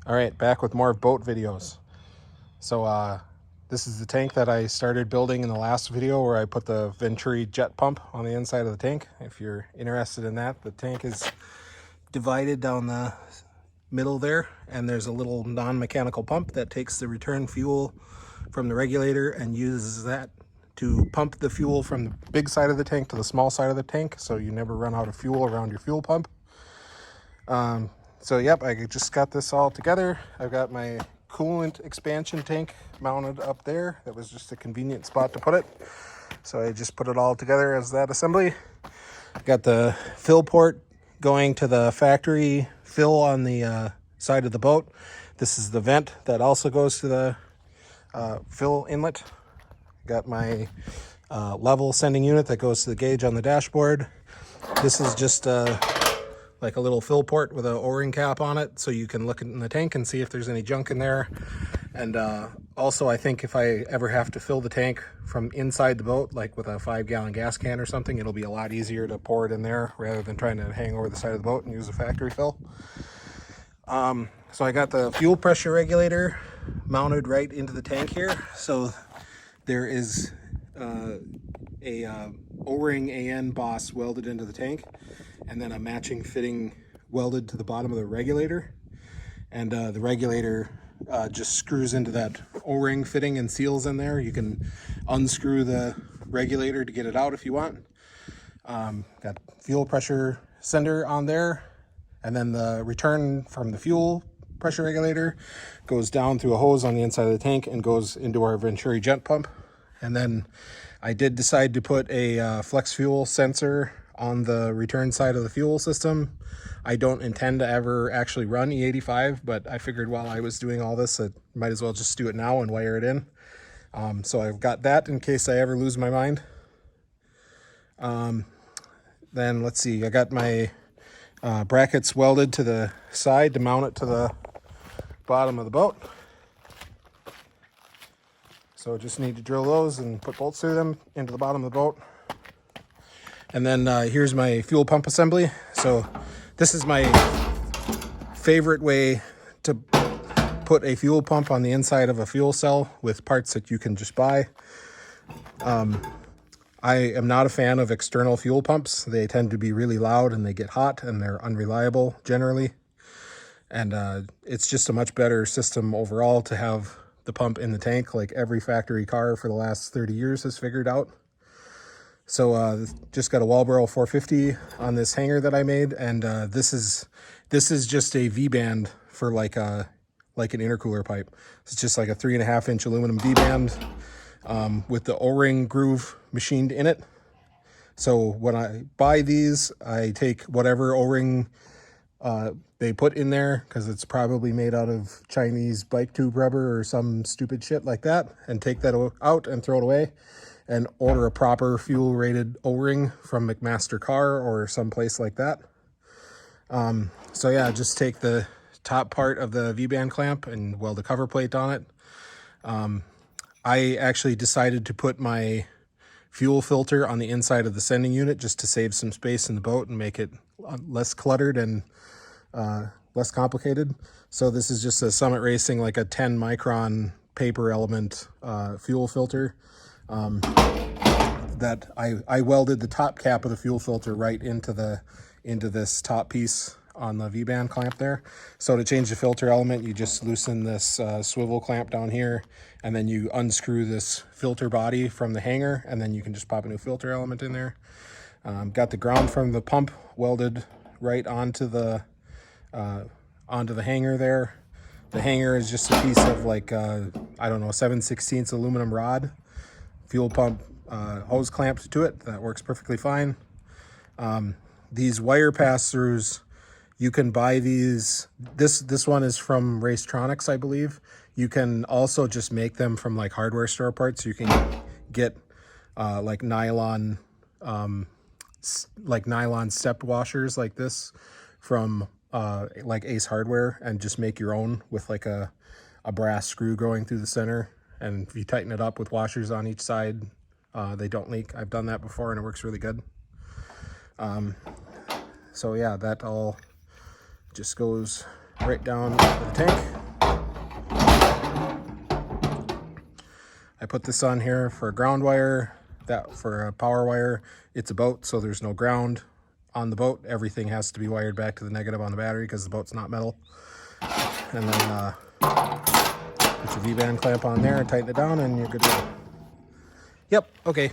All right, back with more boat videos. So this is the tank that I started building in the last video where I put the venturi jet pump on the inside of the tank. If you're interested in that, the tank is divided down the middle there, and there's a little non-mechanical pump that takes the return fuel from the regulator and uses that to pump the fuel from the big side of the tank to the small side of the tank, so you never run out of fuel around your fuel pump. So yep, I just got this all together. I've got my coolant expansion tank mounted up there. That was just a convenient spot to put it. So I just put it all together as that assembly. Got the fill port going to the factory fill on the side of the boat. This is the vent that also goes to the fill inlet. Got my level sending unit that goes to the gauge on the dashboard. This is just like a little fill port with an O-ring cap on it, so you can look in the tank and see if there's any junk in there. And also, I think if I ever have to fill the tank from inside the boat, like with a 5-gallon gas can or something, it'll be a lot easier to pour it in there rather than trying to hang over the side of the boat and use a factory fill. So I got the fuel pressure regulator mounted right into the tank here. So there is a O-ring AN boss welded into the tank, and then a matching fitting welded to the bottom of the regulator. And the regulator just screws into that O-ring fitting and seals in there. You can unscrew the regulator to get it out if you want. Got fuel pressure sender on there, and then the return from the fuel pressure regulator goes down through a hose on the inside of the tank and goes into our venturi jet pump. And then I did decide to put a flex fuel sensor on the return side of the fuel system. I don't intend to ever actually run E85, but I figured while I was doing all this, I might as well just do it now and wire it in. So I've got that in case I ever lose my mind. Then let's see, I got my brackets welded to the side to mount it to the bottom of the boat. So just need to drill those and put bolts through them into the bottom of the boat. And then here's my fuel pump assembly. So this is my favorite way to put a fuel pump on the inside of a fuel cell with parts that you can just buy. I am not a fan of external fuel pumps. They tend to be really loud and they get hot and they're unreliable generally. And it's just a much better system overall to have the pump in the tank, like every factory car for the last 30 years has figured out. So just got a Walbro 450 on this hanger that I made, and this is just a V-band for like an intercooler pipe. It's just like a 3.5-inch aluminum V-band with the O-ring groove machined in it. So when I buy these, I take whatever O-ring they put in there, because it's probably made out of Chinese bike tube rubber or some stupid shit like that, and take that out and throw it away and order a proper fuel rated O-ring from McMaster Car or someplace like that. So yeah, just take the top part of the V-band clamp and weld a cover plate on it. I actually decided to put my fuel filter on the inside of the sending unit just to save some space in the boat and make it less cluttered and less complicated. So this is just a Summit Racing, like a 10 micron paper element fuel filter that I welded the top cap of the fuel filter right into this top piece on the V-band clamp there. So to change the filter element, you just loosen this swivel clamp down here, and then you unscrew this filter body from the hanger, and then you can just pop a new filter element in there. Got the ground from the pump welded right onto the hanger there. The hanger is just a piece of like I don't know, 7/16 aluminum rod, fuel pump hose clamped to it. That works perfectly fine. These wire pass-throughs, you can buy these. This one is from Racetronics, I believe. You can also just make them from like hardware store parts. You can get like nylon step washers like this from like Ace Hardware, and just make your own with like a brass screw going through the center. And if you tighten it up with washers on each side, they don't leak. I've done that before and it works really good. So yeah, that all just goes right down to the tank. I put this on here for a ground wire, that for a power wire. It's a boat, so there's no ground on the boat. Everything has to be wired back to the negative on the battery because the boat's not metal. And then put your V-band clamp on there and tighten it down and you're good to go. Yep, okay.